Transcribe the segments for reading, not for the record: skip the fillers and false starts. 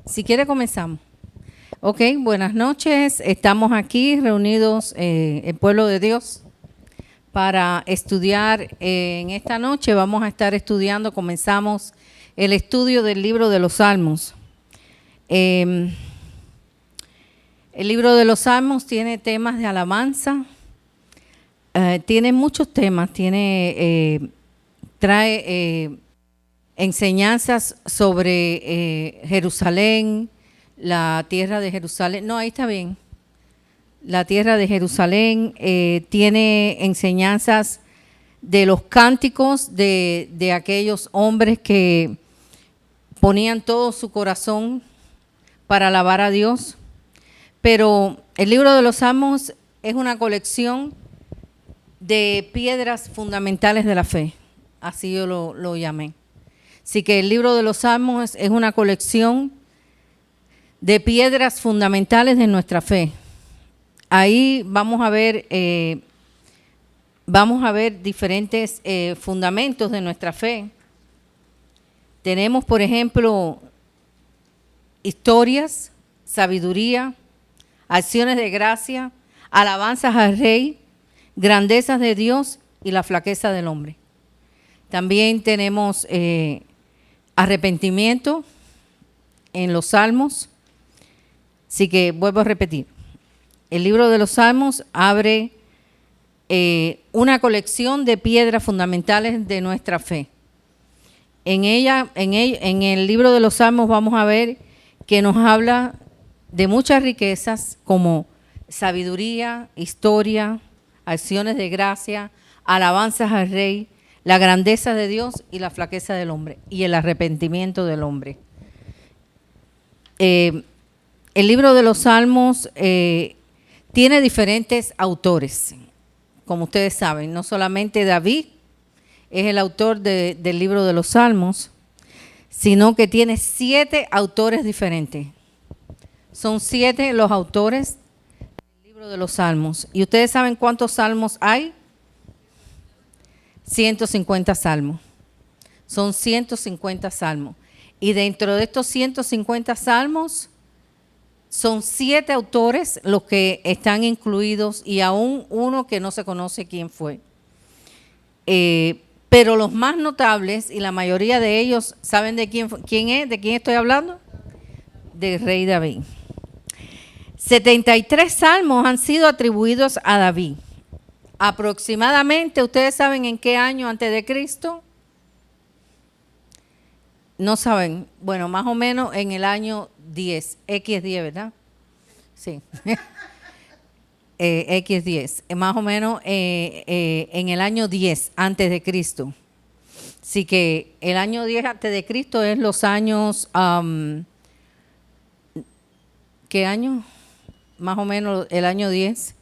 Si quiere comenzamos. Ok, buenas noches. Estamos aquí reunidos, el pueblo de Dios, para estudiar. En esta noche vamos a estar estudiando, comenzamos el estudio del libro de los Salmos. El libro de los Salmos tiene temas de alabanza, tiene muchos temas, trae enseñanzas sobre Jerusalén, la tierra de Jerusalén. No, ahí está bien. La tierra de Jerusalén tiene enseñanzas de los cánticos de aquellos hombres que ponían todo su corazón para alabar a Dios. Pero el libro de los Salmos es una colección de piedras fundamentales de la fe. Así yo lo llamé. Así que el libro de los Salmos es una colección de piedras fundamentales de nuestra fe. Ahí vamos a ver diferentes fundamentos de nuestra fe. Tenemos, por ejemplo, historias, sabiduría, acciones de gracia, alabanzas al Rey, grandezas de Dios y la flaqueza del hombre. También tenemos arrepentimiento en los Salmos. Así que vuelvo a repetir. El libro de los Salmos abre una colección de piedras fundamentales de nuestra fe. En el libro de los Salmos vamos a ver que nos habla de muchas riquezas como sabiduría, historia, acciones de gracia, alabanzas al Rey, la grandeza de Dios y la flaqueza del hombre y el arrepentimiento del hombre. El libro de los Salmos tiene diferentes autores, como ustedes saben. No solamente David es el autor del libro de los Salmos, sino que tiene 7 autores diferentes. Son 7 los autores del libro de los Salmos. ¿Y ustedes saben cuántos salmos hay? 150 salmos. Son 150 salmos. Y dentro de estos 150 salmos, son 7 autores los que están incluidos y aún uno que no se conoce quién fue. Pero los más notables, y la mayoría de ellos, ¿saben de quién es? ¿De quién estoy hablando? Del rey David. 73 salmos han sido atribuidos a David. Aproximadamente, ¿ustedes saben en qué año antes de Cristo? No saben. Bueno, más o menos en el año 10, X10, ¿verdad? Sí. X10, más o menos en el año 10 antes de Cristo. Así que el año 10 antes de Cristo es los años, ¿qué año? Más o menos el año 10,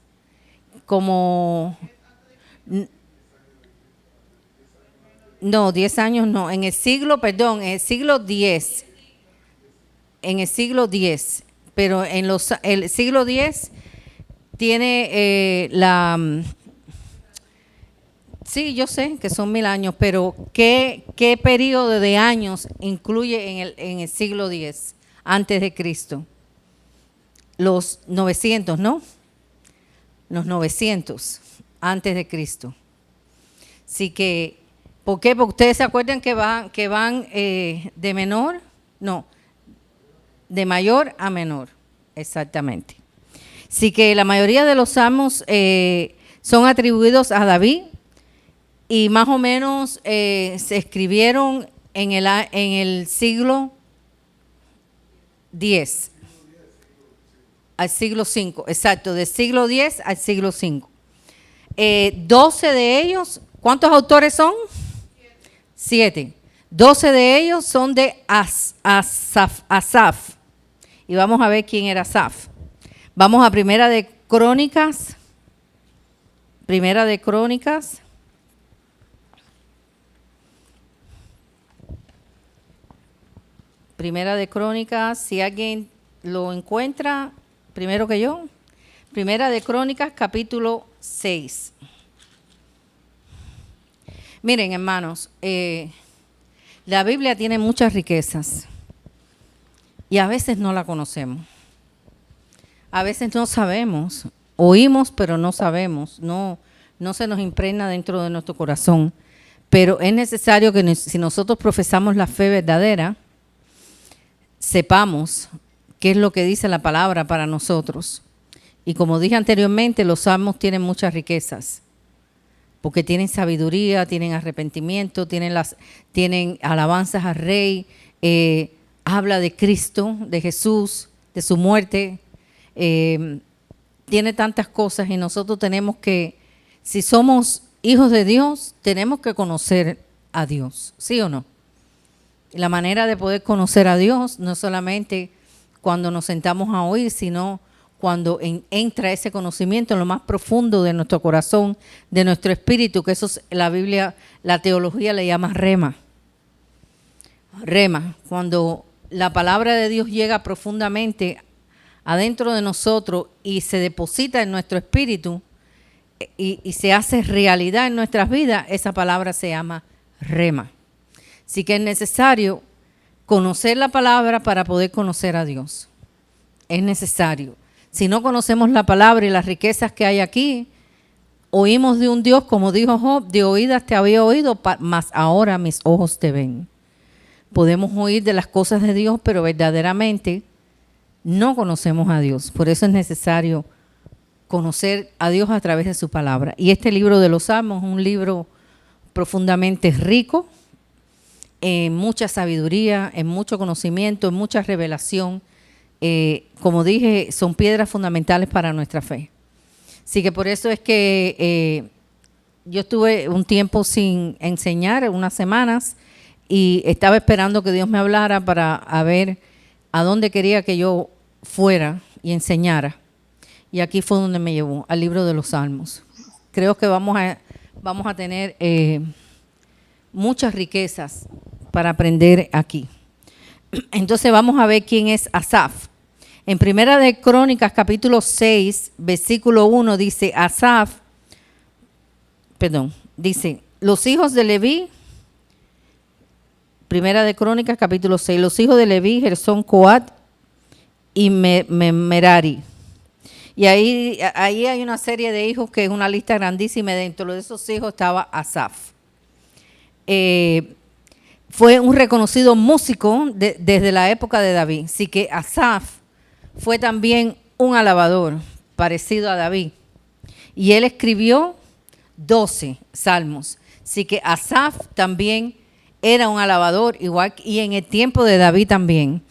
como, no, 10 años no, en el siglo 10, en el siglo 10, pero el siglo 10 tiene sí, yo sé que son 1000 años, pero ¿qué periodo de años incluye en el siglo 10 antes de Cristo? Los 900, ¿no? Los 900 antes de Cristo. Así que, ¿por qué? Porque ustedes se acuerdan que van de menor, no, de mayor a menor, exactamente. Así que la mayoría de los salmos son atribuidos a David y más o menos se escribieron en el siglo 10 al siglo 5, exacto, del siglo 10 al siglo 5. 12 de ellos, ¿cuántos autores son? 7. 12 de ellos son de Asaf. Y vamos a ver quién era Asaf. Vamos a Primera de Crónicas. Primera de Crónicas. Primera de Crónicas, si alguien lo encuentra primero que yo. Primera de Crónicas, capítulo 6. Miren, hermanos, la Biblia tiene muchas riquezas. y a veces no la conocemos. A veces no sabemos, oímos pero no sabemos, no se nos impregna dentro de nuestro corazón. Pero es necesario que si nosotros profesamos la fe verdadera, sepamos qué es lo que dice la palabra para nosotros. Y como dije anteriormente, los salmos tienen muchas riquezas, porque tienen sabiduría, tienen arrepentimiento, tienen alabanzas al Rey, habla de Cristo, de Jesús, de su muerte, tiene tantas cosas y nosotros tenemos que, si somos hijos de Dios, tenemos que conocer a Dios, ¿sí o no? La manera de poder conocer a Dios no solamente cuando nos sentamos a oír, sino cuando entra ese conocimiento en lo más profundo de nuestro corazón, de nuestro espíritu, que eso es, la Biblia, la teología le llama rema. Rema, cuando la palabra de Dios llega profundamente adentro de nosotros y se deposita en nuestro espíritu y se hace realidad en nuestras vidas, esa palabra se llama rema. Así que es necesario conocer la palabra para poder conocer a Dios. Es necesario. Si no conocemos la palabra y las riquezas que hay aquí, oímos de un Dios, como dijo Job, de oídas te había oído, mas ahora mis ojos te ven. Podemos oír de las cosas de Dios, pero verdaderamente no conocemos a Dios. Por eso es necesario conocer a Dios a través de su palabra. Y este libro de los Salmos es un libro profundamente rico, en mucha sabiduría, en mucho conocimiento, en mucha revelación. Como dije, son piedras fundamentales para nuestra fe. Así que por eso es que yo estuve un tiempo sin enseñar, unas semanas, y estaba esperando que Dios me hablara para ver a dónde quería que yo fuera y enseñara. Y aquí fue donde me llevó, al libro de los Salmos. Creo que vamos a tener muchas riquezas para aprender aquí. Entonces vamos a ver quién es Asaf. En Primera de Crónicas, capítulo 6, versículo 1, dice dice, los hijos de Leví, Primera de Crónicas, capítulo 6, los hijos de Leví, Gersón, Coat y Merari. Y ahí hay una serie de hijos que es una lista grandísima, y dentro de esos hijos estaba Asaf. Fue un reconocido músico desde la época de David. Así que Asaf fue también un alabador parecido a David. Y él escribió 12 salmos. Así que Asaf también era un alabador, igual, y en el tiempo de David también.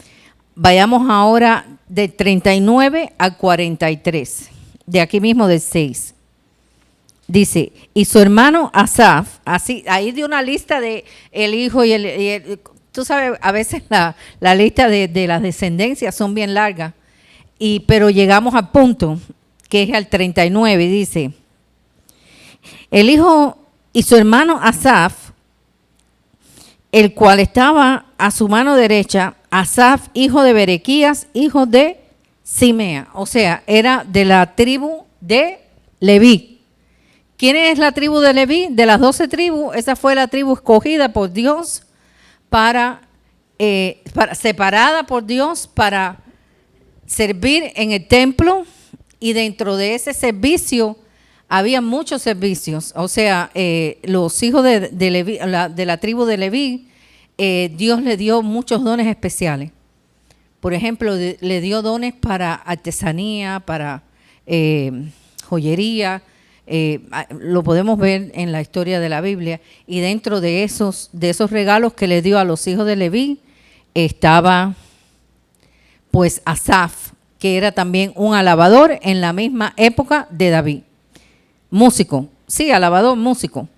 Vayamos ahora del 39 al 43, de aquí mismo del 6. Dice, y su hermano Asaf, así, ahí dio una lista de el hijo y el tú sabes, a veces la lista de las descendencias son bien largas, pero llegamos al punto, que es al 39, y dice, el hijo y su hermano Asaf, el cual estaba a su mano derecha, Asaf, hijo de Berequías, hijo de Simea, o sea, era de la tribu de Leví. ¿Quién es la tribu de Leví? De las 12 tribus, esa fue la tribu escogida por Dios separada por Dios para servir en el templo, y dentro de ese servicio había muchos servicios. O sea, los hijos de Leví, de la tribu de Leví, Dios le dio muchos dones especiales. Por ejemplo, le dio dones para artesanía, para joyería. Lo podemos ver en la historia de la Biblia, y dentro de esos regalos que le dio a los hijos de Leví estaba pues Asaf, que era también un alabador en la misma época de David. Músico, sí, alabador, músico.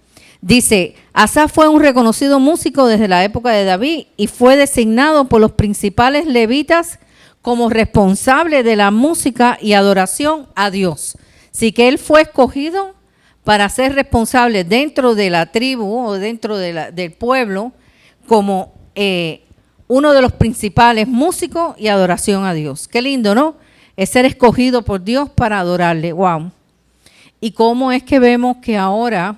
Dice, Asaf fue un reconocido músico desde la época de David y fue designado por los principales levitas como responsable de la música y adoración a Dios. Así que él fue escogido para ser responsable dentro de la tribu o dentro del pueblo como uno de los principales músicos y adoración a Dios. Qué lindo, ¿no? Es ser escogido por Dios para adorarle. Wow. Y cómo es que vemos que ahora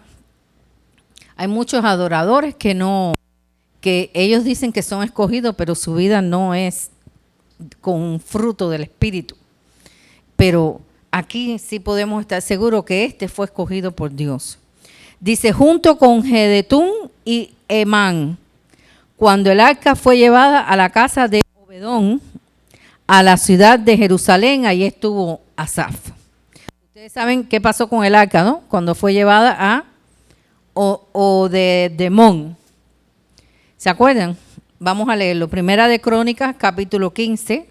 hay muchos adoradores que ellos dicen que son escogidos, pero su vida no es con fruto del Espíritu. Pero aquí sí podemos estar seguros que este fue escogido por Dios. Dice, junto con Jedetún y Emán, cuando el arca fue llevada a la casa de Obedón, a la ciudad de Jerusalén, ahí estuvo Asaf. Ustedes saben qué pasó con el arca, ¿no? Cuando fue llevada a Obedemón. ¿Se acuerdan? Vamos a leerlo. Primera de Crónicas, capítulo 15.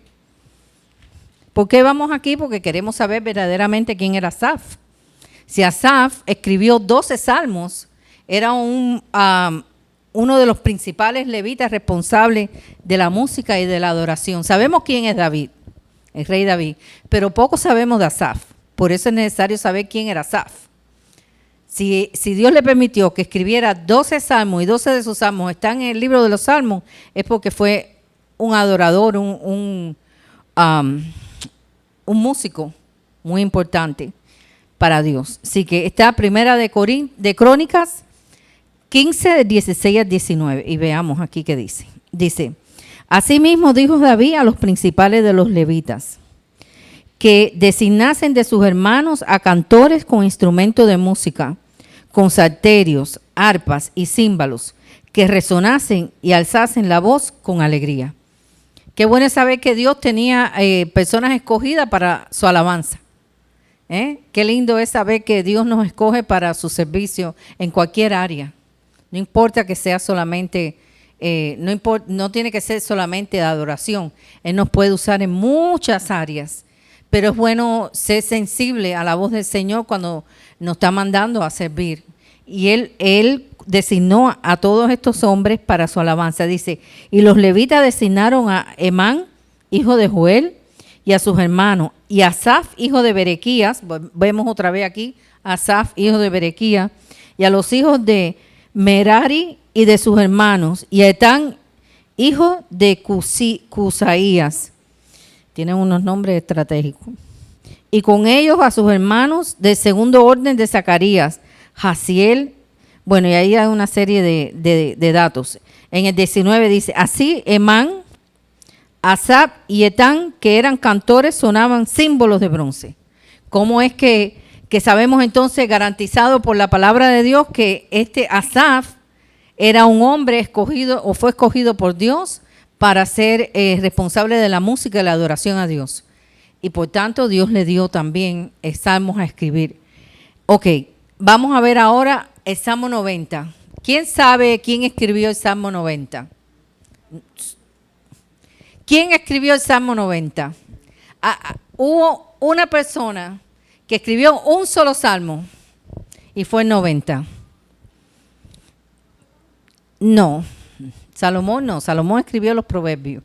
¿Por qué vamos aquí? Porque queremos saber verdaderamente quién era Asaf. Si Asaf escribió 12 salmos, era uno de los principales levitas responsables de la música y de la adoración. Sabemos quién es David, el rey David, pero poco sabemos de Asaf. Por eso es necesario saber quién era Asaf. Si Dios le permitió que escribiera 12 salmos y 12 de esos salmos están en el libro de los salmos, es porque fue un adorador, un músico muy importante para Dios. Así que está Primera de Crónicas 15, de 16 al 19. Y veamos aquí qué dice. Dice, asimismo dijo David a los principales de los levitas, que designasen de sus hermanos a cantores con instrumentos de música, con salterios, arpas y címbalos, que resonasen y alzasen la voz con alegría. Qué bueno es saber que Dios tenía personas escogidas para su alabanza. Qué lindo es saber que Dios nos escoge para su servicio en cualquier área. No importa que sea solamente, no tiene que ser solamente de adoración. Él nos puede usar en muchas áreas. Pero es bueno ser sensible a la voz del Señor cuando nos está mandando a servir. Y Él designó a todos estos hombres para su alabanza. Dice, y los levitas designaron a Emán, hijo de Joel, y a sus hermanos, y a Asaf, hijo de Berequías, vemos otra vez aquí, Asaf, hijo de Berequías, y a los hijos de Merari y de sus hermanos, y a Etán, hijo de Cusaías. Tienen unos nombres estratégicos. Y con ellos a sus hermanos del segundo orden de Zacarías, Jaziel. Bueno, y ahí hay una serie de datos. En el 19 dice, así Emán, Asaf y Etán, que eran cantores, sonaban símbolos de bronce. ¿Cómo es que sabemos entonces, garantizado por la palabra de Dios, que este Asaf era un hombre escogido o fue escogido por Dios para ser responsable de la música y la adoración a Dios? Y por tanto Dios le dio también salmos a escribir. Ok, vamos a ver ahora el Salmo 90. ¿Quién sabe quién escribió el Salmo 90? ¿Quién escribió el Salmo 90? Hubo una persona que escribió un solo salmo y fue el 90. No, Salomón no, Salomón escribió los proverbios.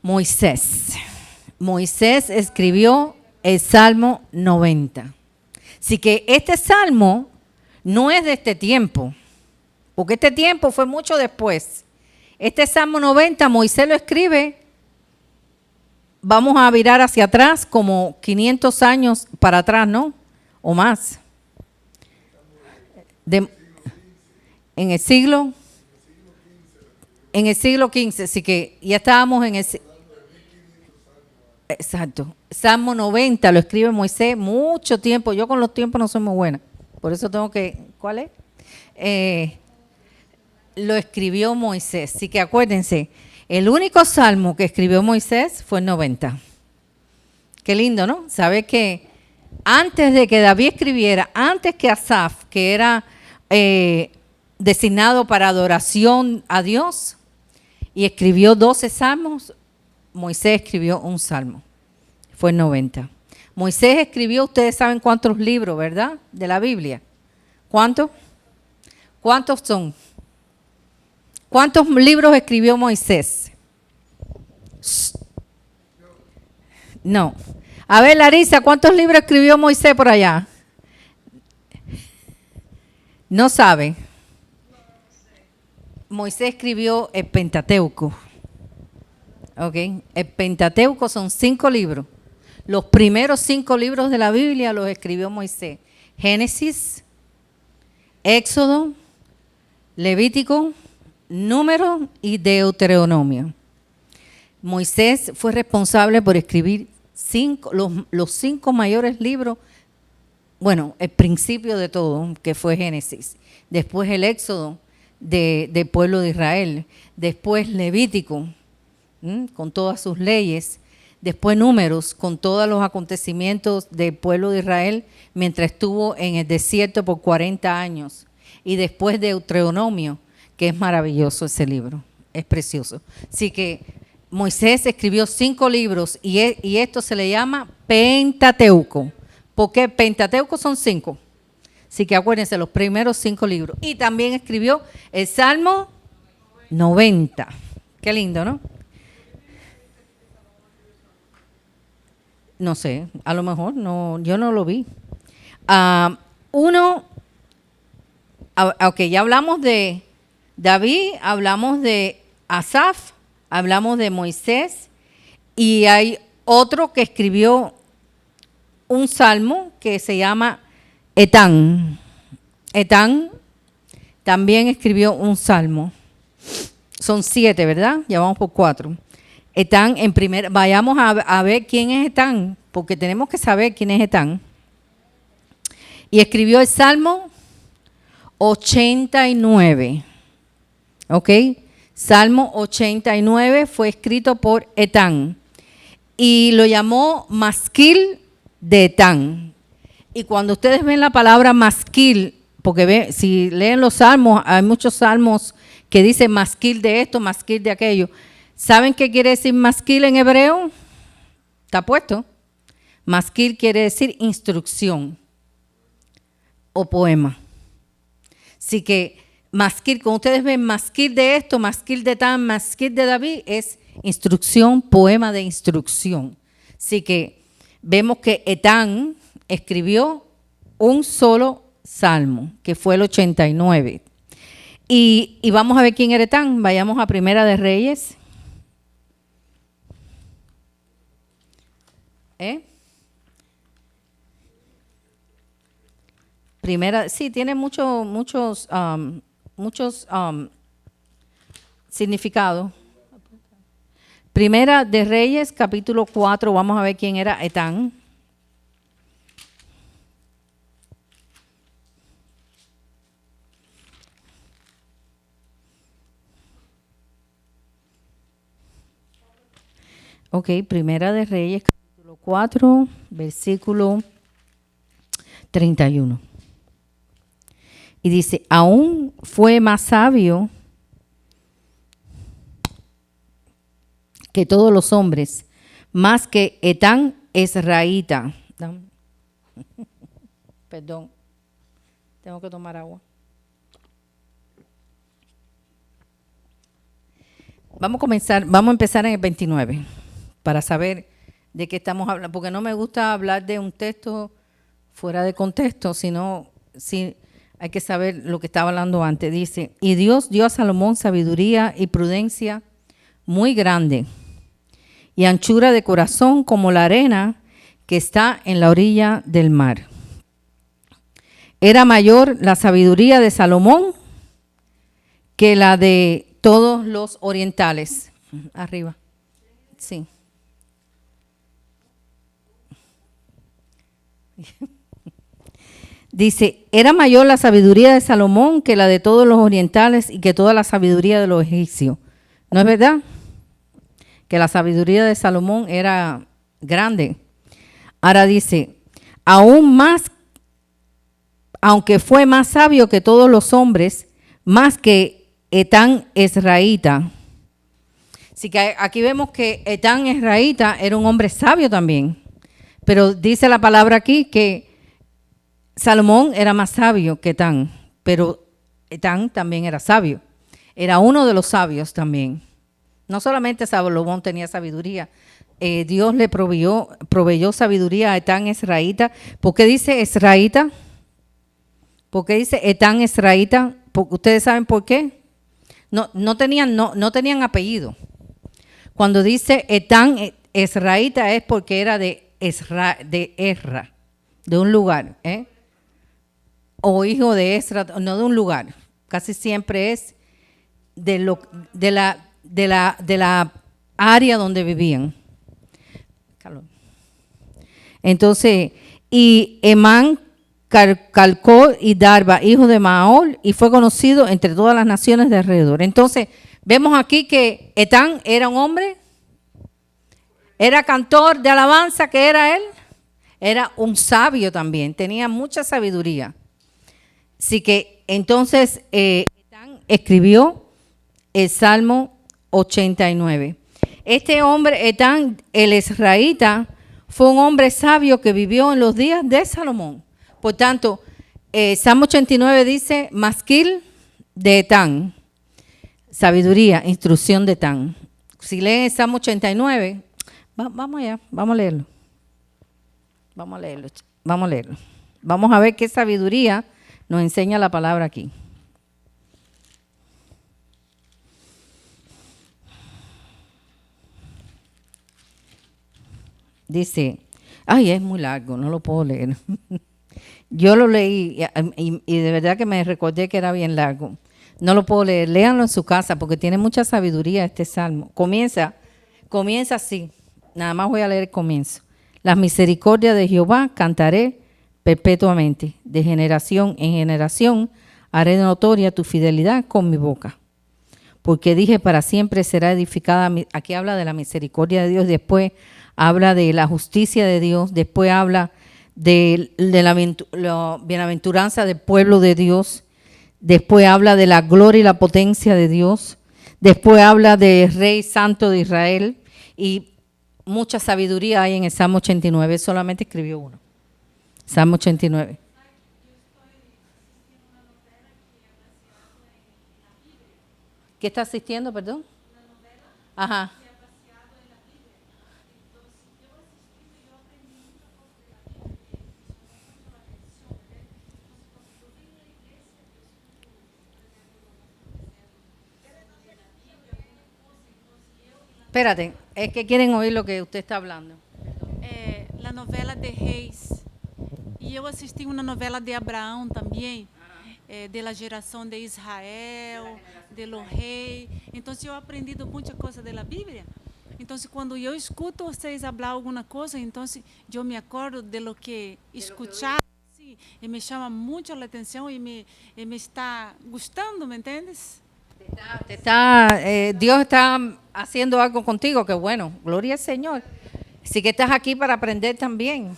Moisés escribió el Salmo 90. Así que este salmo no es de este tiempo, porque este tiempo fue mucho después. Este Salmo 90 Moisés lo escribe, vamos a virar hacia atrás, como 500 años para atrás, ¿no? O más. En el siglo XV, así que ya estábamos en el... Exacto. Salmo 90 lo escribe Moisés mucho tiempo. Yo con los tiempos no soy muy buena. Por eso tengo que... ¿Cuál es? Lo escribió Moisés. Así que acuérdense, el único salmo que escribió Moisés fue el 90. Qué lindo, ¿no? Saber que antes de que David escribiera, antes que Asaf, que era designado para adoración a Dios, y escribió 12 salmos, Moisés escribió un salmo. Fue el 90. Moisés escribió, ustedes saben cuántos libros, ¿verdad? De la Biblia. ¿Cuántos? ¿Cuántos son? ¿Cuántos libros escribió Moisés? No. A ver, Larisa, ¿cuántos libros escribió Moisés por allá? No sabe. Moisés escribió el Pentateuco. ¿Ok? El Pentateuco son 5 libros. Los primeros 5 libros de la Biblia los escribió Moisés. Génesis, Éxodo, Levítico, Números y Deuteronomio. Moisés fue responsable por escribir los 5 mayores libros. Bueno, el principio de todo, que fue Génesis. Después el Éxodo del pueblo de Israel. Después Levítico, con todas sus leyes. Después Números, con todos los acontecimientos del pueblo de Israel mientras estuvo en el desierto por 40 años. Y después Deuteronomio, que es maravilloso ese libro, es precioso. Así que Moisés escribió 5 libros y esto se le llama Pentateuco. Porque Pentateuco son 5. Así que acuérdense, los primeros 5 libros. Y también escribió el Salmo 90. Qué lindo, ¿no? No sé, a lo mejor no, yo no lo vi. Ok, ya hablamos de David, hablamos de Asaf, hablamos de Moisés y hay otro que escribió un salmo que se llama Etán. Etán también escribió un salmo. Son 7, ¿verdad? Ya vamos por 4. Etán, vayamos a ver quién es Etán, porque tenemos que saber quién es Etán. Y escribió el Salmo 89. ¿Ok? Salmo 89 fue escrito por Etán. Y lo llamó Masquil de Etán. Y cuando ustedes ven la palabra masquil, porque si leen los salmos, hay muchos salmos que dicen masquil de esto, masquil de aquello. ¿Saben qué quiere decir masquil en hebreo? Está puesto. Masquil quiere decir instrucción o poema. Así que masquil, como ustedes ven, masquil de esto, masquil de tan, masquil de David, es instrucción, poema de instrucción. Así que vemos que Etán escribió un solo salmo, que fue el 89. Y vamos a ver quién era Etán. Vayamos a Primera de Reyes. Sí, tiene muchos significados. Primera de Reyes, capítulo 4, vamos a ver quién era Etán. Ok, Primera de Reyes, capítulo 4, versículo 31. Y dice, aún fue más sabio que todos los hombres, más que Etán Ezraíta. Perdón, tengo que tomar agua. Vamos a empezar en el 29 para saber de qué estamos hablando, porque no me gusta hablar de un texto fuera de contexto, sino hay que saber lo que estaba hablando antes. Dice, y Dios dio a Salomón sabiduría y prudencia muy grande y anchura de corazón como la arena que está en la orilla del mar. Era mayor la sabiduría de Salomón que la de todos los orientales. Arriba. Sí. Dice, era mayor la sabiduría de Salomón que la de todos los orientales y que toda la sabiduría de los egipcios. ¿No es verdad? Que la sabiduría de Salomón era grande. Ahora dice, aún más, aunque fue más sabio que todos los hombres, más que Etán Ezraíta. Así que aquí vemos que Etán Ezraíta era un hombre sabio también. Pero dice la palabra aquí que Salomón era más sabio que Etán, pero Etán también era sabio. Era uno de los sabios también. No solamente Salomón tenía sabiduría, Dios le proveyó sabiduría a Etán Ezraíta. ¿Por qué dice Ezraíta? ¿Por qué dice Etán Ezraíta? ¿Ustedes saben por qué? No tenían apellido. Cuando dice Etán Ezraíta es porque era de Ezra, de un lugar, o hijo de Ezra, no de un lugar. Casi siempre es de la área donde vivían. Entonces, y Emán Calcol y Darba, hijo de Maol, y fue conocido entre todas las naciones de alrededor. Entonces, vemos aquí que Etán era un hombre, era cantor de alabanza, que era él, era un sabio también, tenía mucha sabiduría. Así que entonces Etán escribió el Salmo 89. Este hombre, Etán, el israelita, fue un hombre sabio que vivió en los días de Salomón. Por tanto, Salmo 89 dice, masquil de Etán, sabiduría, instrucción de Etán. Si leen el Salmo 89, vamos allá, vamos a leerlo. Vamos a leerlo, vamos a leerlo. Vamos a ver qué sabiduría nos enseña la palabra aquí. Dice, ay, es muy largo, no lo puedo leer. Yo lo leí y de verdad que me recordé que era bien largo. No lo puedo leer, léanlo en su casa porque tiene mucha sabiduría este salmo. Comienza así, nada más voy a leer el comienzo. Las misericordias de Jehová cantaré perpetuamente, de generación en generación haré notoria tu fidelidad con mi boca. Porque dije, para siempre será edificada. Aquí habla de la misericordia de Dios, después habla de la justicia de Dios, después habla de la bienaventuranza del pueblo de Dios, después habla de la gloria y la potencia de Dios, después habla del Rey Santo de Israel, y mucha sabiduría hay en el Salmo 89, solamente escribió uno. Salmo 89. ¿Qué está asistiendo, perdón? Ajá. Espérate, es que quieren oír lo que usted está hablando. La novela de Reis. E eu assisti uma novela de Abraão também, da geração de Israel, do rei. Então, eu aprendi muita coisa da Bíblia. Então, quando eu escuto vocês falar alguma coisa, então eu me acordo de lo que escuchar, sim, e me chama muito a atenção e me está gostando, ¿me entendes? Dios está haciendo algo contigo, que bueno, gloria al Señor. Sí que estás aquí para aprender también.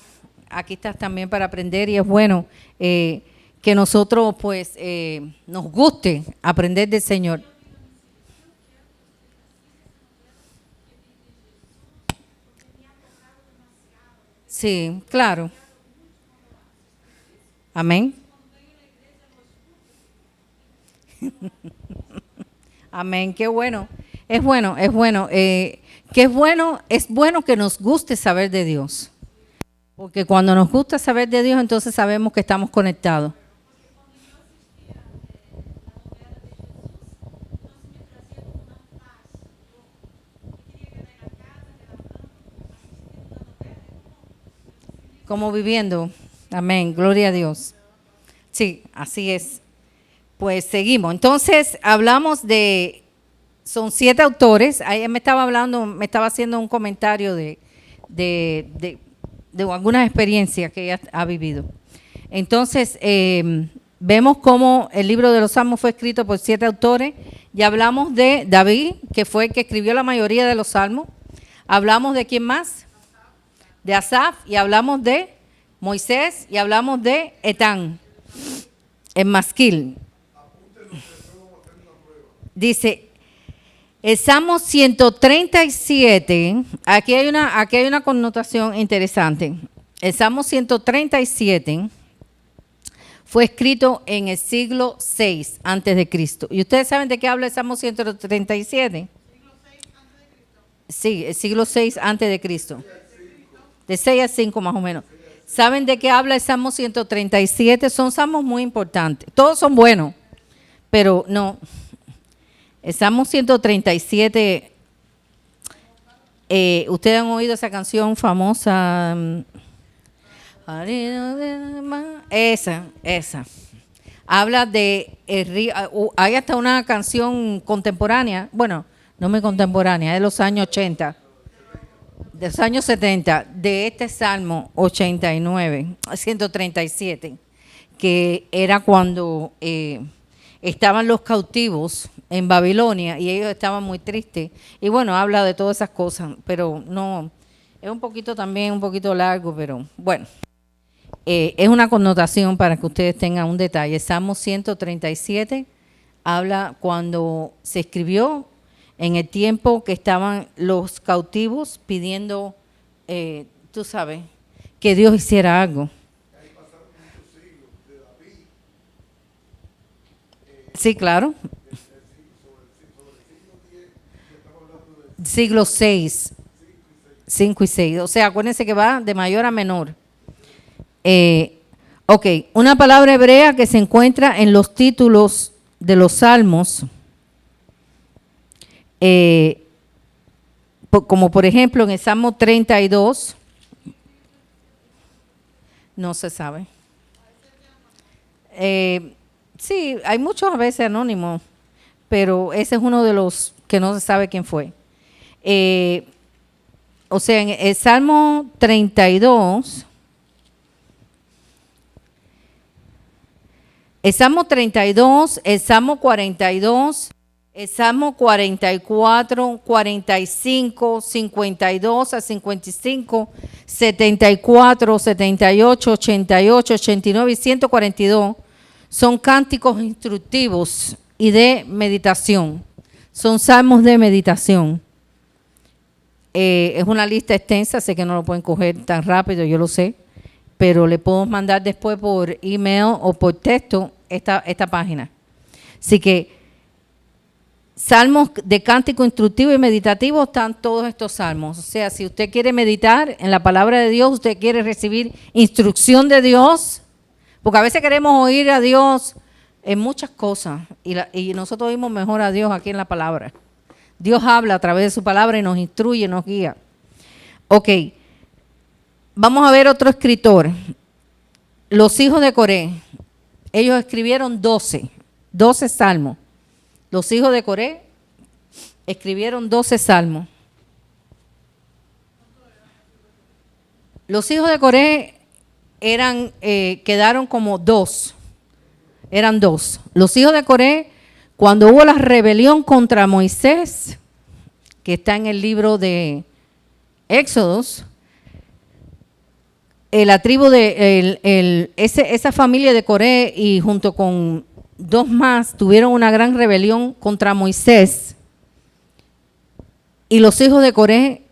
Aquí estás también para aprender y es bueno que nosotros pues nos guste aprender del Señor. Sí, claro. Amén. Amén, qué bueno. Es bueno, es bueno. Es bueno que nos guste saber de Dios. Porque cuando nos gusta saber de Dios, entonces sabemos que estamos conectados. Como viviendo. Amén, gloria a Dios. Sí, así es. Pues seguimos. Entonces, hablamos son 7 autores. Ahí me estaba haciendo un comentario de algunas experiencias que ella ha vivido. Entonces, vemos cómo el libro de los Salmos fue escrito por 7 autores. Ya hablamos de David, que fue el que escribió la mayoría de los Salmos. Hablamos de quién más, de Asaf, y hablamos de Moisés, y hablamos de Etán, el masquil. Dice, el Salmo 137, aquí hay una connotación interesante. El Salmo 137 fue escrito en el siglo VI antes de Cristo. ¿Y ustedes saben de qué habla el Salmo 137? Sí, el siglo VI antes de Cristo. De 6 a 5 más o menos. ¿Saben de qué habla el Salmo 137? Son salmos muy importantes. Todos son buenos, pero no. El Salmo 137, ustedes han oído esa canción famosa. Esa. Habla de el río. Hay hasta una canción contemporánea, bueno, no muy contemporánea, es de los años 80, de los años 70, de este Salmo 89, 137, que era cuando estaban los cautivos en Babilonia y ellos estaban muy tristes. Y bueno, habla de todas esas cosas, pero no, es un poquito también, un poquito largo, pero bueno. Es una connotación para que ustedes tengan un detalle. Salmo 137 habla cuando se escribió en el tiempo que estaban los cautivos pidiendo, tú sabes, que Dios hiciera algo. Sí, claro. Siglo 6, 5 y 6. O sea, acuérdense que va de mayor a menor. Ok, una palabra hebrea que se encuentra en los títulos de los salmos, como por ejemplo en el Salmo 32, no se sabe. Sí, hay muchos a veces anónimos, pero ese es uno de los que no se sabe quién fue. O sea, en el Salmo 32... El Salmo 32, el Salmo 42, el Salmo 44, 45, 52 a 55, 74, 78, 88, 89 y 142 son cánticos instructivos y de meditación. Son salmos de meditación. Es una lista extensa, sé que no lo pueden coger tan rápido, yo lo sé, pero le puedo mandar después por email o por texto esta página. Así que salmos de cántico instructivo y meditativo están todos estos salmos. O sea, si usted quiere meditar en la palabra de Dios, usted quiere recibir instrucción de Dios, porque a veces queremos oír a Dios en muchas cosas y nosotros oímos mejor a Dios aquí en la palabra. Dios habla a través de su palabra y nos instruye, nos guía. Ok. Vamos a ver otro escritor. Los hijos de Coré. Ellos escribieron 12 salmos. Los hijos de Coré escribieron 12 salmos. Los hijos de Coré quedaron como dos. Eran dos. Los hijos de Coré, cuando hubo la rebelión contra Moisés, que está en el libro de Éxodos, la tribu de esa familia de Coré y junto con dos más tuvieron una gran rebelión contra Moisés. Y los hijos de Coré,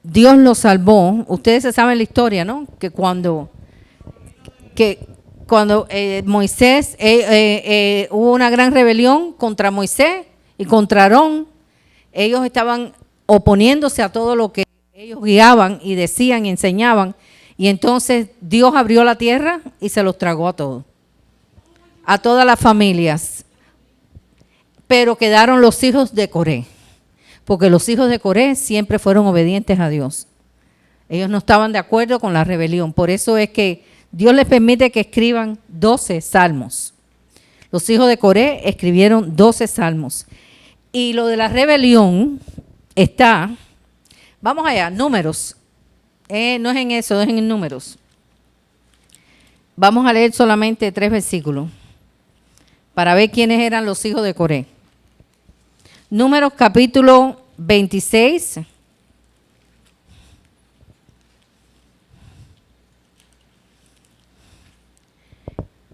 Dios los salvó. Ustedes se saben la historia, ¿no? Que cuando Moisés, hubo una gran rebelión contra Moisés y contra Aarón, ellos estaban oponiéndose a todo lo que ellos guiaban y decían y enseñaban. Y entonces Dios abrió la tierra y se los tragó a todos, a todas las familias. Pero quedaron los hijos de Coré, porque los hijos de Coré siempre fueron obedientes a Dios. Ellos no estaban de acuerdo con la rebelión. Por eso es que Dios les permite que escriban 12 salmos. Los hijos de Coré escribieron 12 salmos. Y lo de la rebelión está, vamos allá, Números. No es en eso, es en Números. Vamos a leer solamente 3 versículos para ver quiénes eran los hijos de Coré. Números capítulo 26.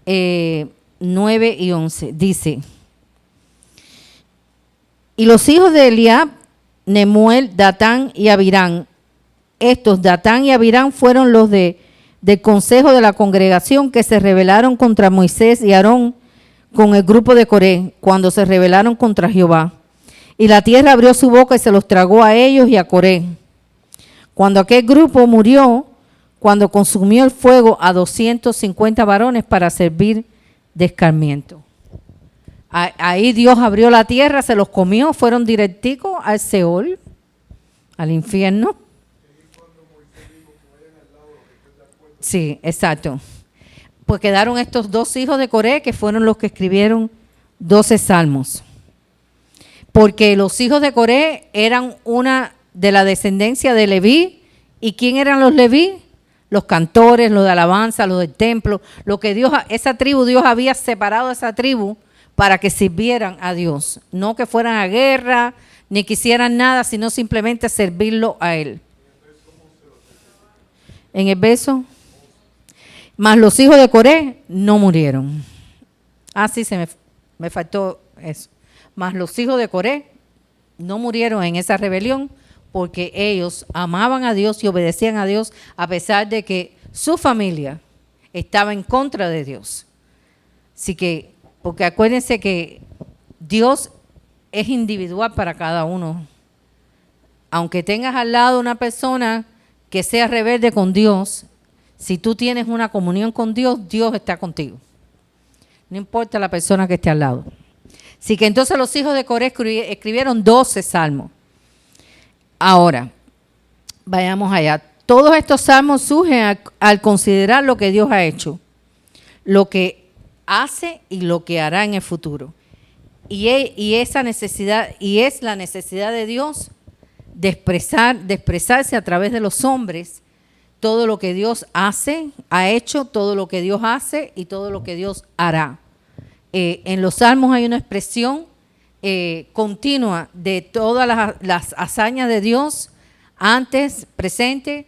Eh, 9 y 11. Dice: y los hijos de Eliab, Nemuel, Datán y Abirán. Estos, Datán y Abirán, fueron los del consejo de la congregación que se rebelaron contra Moisés y Aarón con el grupo de Coré, cuando se rebelaron contra Jehová. Y la tierra abrió su boca y se los tragó a ellos y a Coré. Cuando aquel grupo murió, cuando consumió el fuego a 250 varones para servir de escarmiento. Ahí Dios abrió la tierra, se los comió, fueron directicos al Seol, al infierno. Sí, exacto. Pues quedaron estos dos hijos de Coré que fueron los que escribieron 12 salmos. porque los hijos de Coré eran una de la descendencia de Leví. ¿Y quién eran los Leví? Los cantores, los de alabanza, los del templo, lo que Dios, esa tribu, Dios había separado a esa tribu para que sirvieran a Dios, no que fueran a guerra, ni quisieran nada, sino simplemente servirlo a Él. En el verso, mas los hijos de Coré no murieron. Ah, sí, me faltó eso. Mas los hijos de Coré no murieron en esa rebelión porque ellos amaban a Dios y obedecían a Dios a pesar de que su familia estaba en contra de Dios. Así que, porque acuérdense que Dios es individual para cada uno. Aunque tengas al lado una persona que sea rebelde con Dios, si tú tienes una comunión con Dios, Dios está contigo. No importa la persona que esté al lado. Así que entonces los hijos de Coré escribieron 12 salmos. Ahora, vayamos allá. Todos estos salmos surgen al considerar lo que Dios ha hecho, lo que hace y lo que hará en el futuro. Y esa necesidad, y es la necesidad de Dios de expresarse a través de los hombres todo lo que Dios hace, ha hecho, todo lo que Dios hace y todo lo que Dios hará. En los salmos hay una expresión continua de todas las hazañas de Dios, antes, presente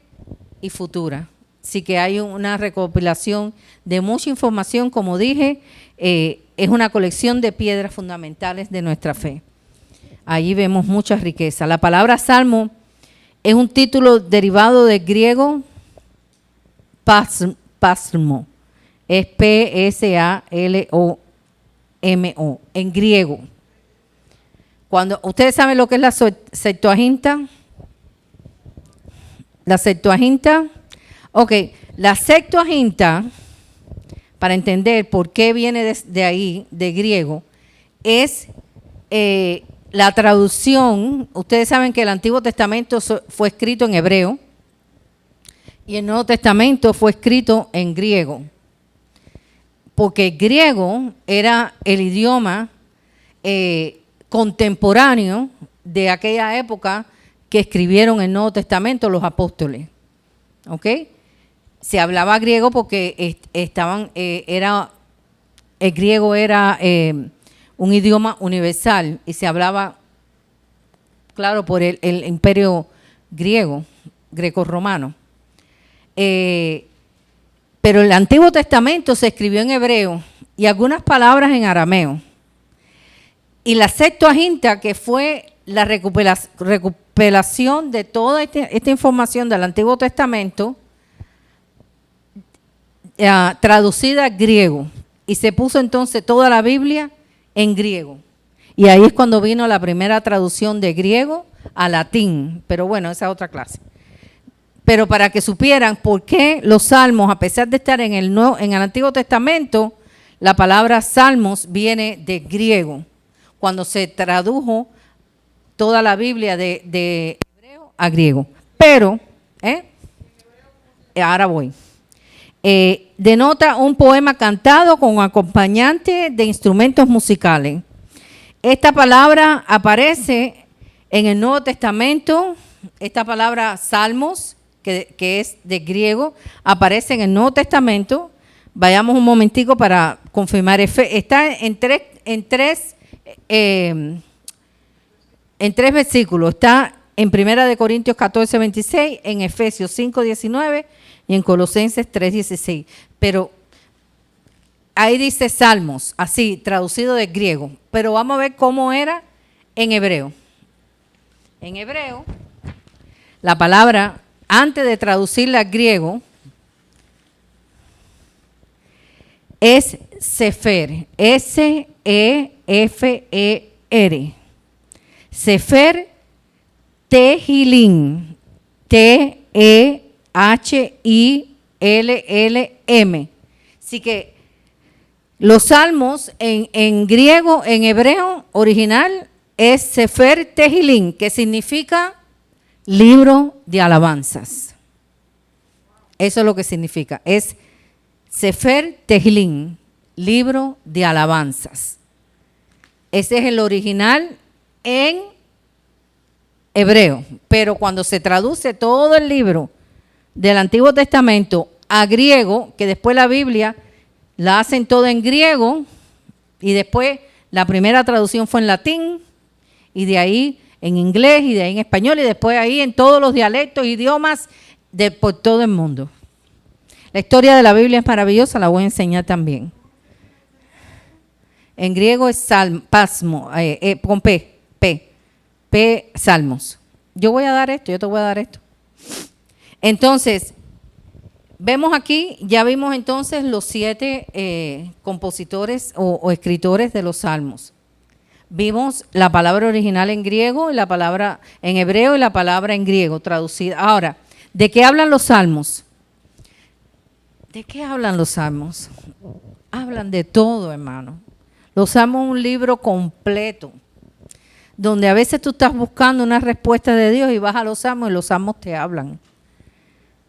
y futura. Así que hay una recopilación de mucha información, como dije, es una colección de piedras fundamentales de nuestra fe. Allí vemos mucha riqueza. La palabra salmo es un título derivado del griego pasmo, es P-S-A-L-O-M-O, en griego. Cuando ustedes saben lo que es la Septuaginta, la Septuaginta, para entender por qué viene de ahí, de griego, es la traducción. Ustedes saben que el Antiguo Testamento fue escrito en hebreo y el Nuevo Testamento fue escrito en griego, porque el griego era el idioma contemporáneo de aquella época que escribieron el Nuevo Testamento los apóstoles. ¿Ok? Se hablaba griego porque el griego era un idioma universal y se hablaba, claro, por el imperio griego, greco-romano. Pero el Antiguo Testamento se escribió en hebreo y algunas palabras en arameo. Y la Septuaginta, que fue la recuperación de toda esta información del Antiguo Testamento, traducida al griego, y se puso entonces toda la Biblia en griego. Y ahí es cuando vino la primera traducción de griego a latín, pero bueno, esa es otra clase. Pero para que supieran por qué los salmos, a pesar de estar en el Antiguo Testamento, la palabra salmos viene de griego, cuando se tradujo toda la Biblia de hebreo a griego. Pero, ahora voy. Denota un poema cantado con acompañante de instrumentos musicales. Esta palabra aparece en el Nuevo Testamento, esta palabra salmos, que es de griego, aparece en el Nuevo Testamento. Vayamos un momentico para confirmar. Está en tres versículos. Está en 1 Corintios 14, 26, en Efesios 5, 19 y en Colosenses 3, 16. Pero ahí dice salmos, así, traducido del griego. Pero vamos a ver cómo era en hebreo. En hebreo, la palabra, antes de traducirla al griego, es sefer, S-E-F-E-R. Sefer Tehillim, T-E-H-I-L-L-M. Así que los salmos en griego, en hebreo original, es Sefer Tehillim, que significa libro de alabanzas. Eso es lo que significa. Es Sefer Tehillim, libro de alabanzas. Ese es el original en hebreo, pero cuando se traduce todo el libro del Antiguo Testamento a griego, que después la Biblia la hacen toda en griego, y después la primera traducción fue en latín, y de ahí en inglés, y de ahí en español, y después ahí en todos los dialectos, idiomas por todo el mundo. La historia de la Biblia es maravillosa, la voy a enseñar también. En griego es pasmo, con P, salmos. Yo voy a dar esto, yo te voy a dar esto. Entonces, vemos aquí, ya vimos entonces los 7 compositores o escritores de los salmos. Vimos la palabra original en griego, y la palabra en hebreo y la palabra en griego traducida. Ahora, ¿de qué hablan los salmos? ¿De qué hablan los salmos? Hablan de todo, hermano. Los salmos es un libro completo, donde a veces tú estás buscando una respuesta de Dios y vas a los salmos y los salmos te hablan.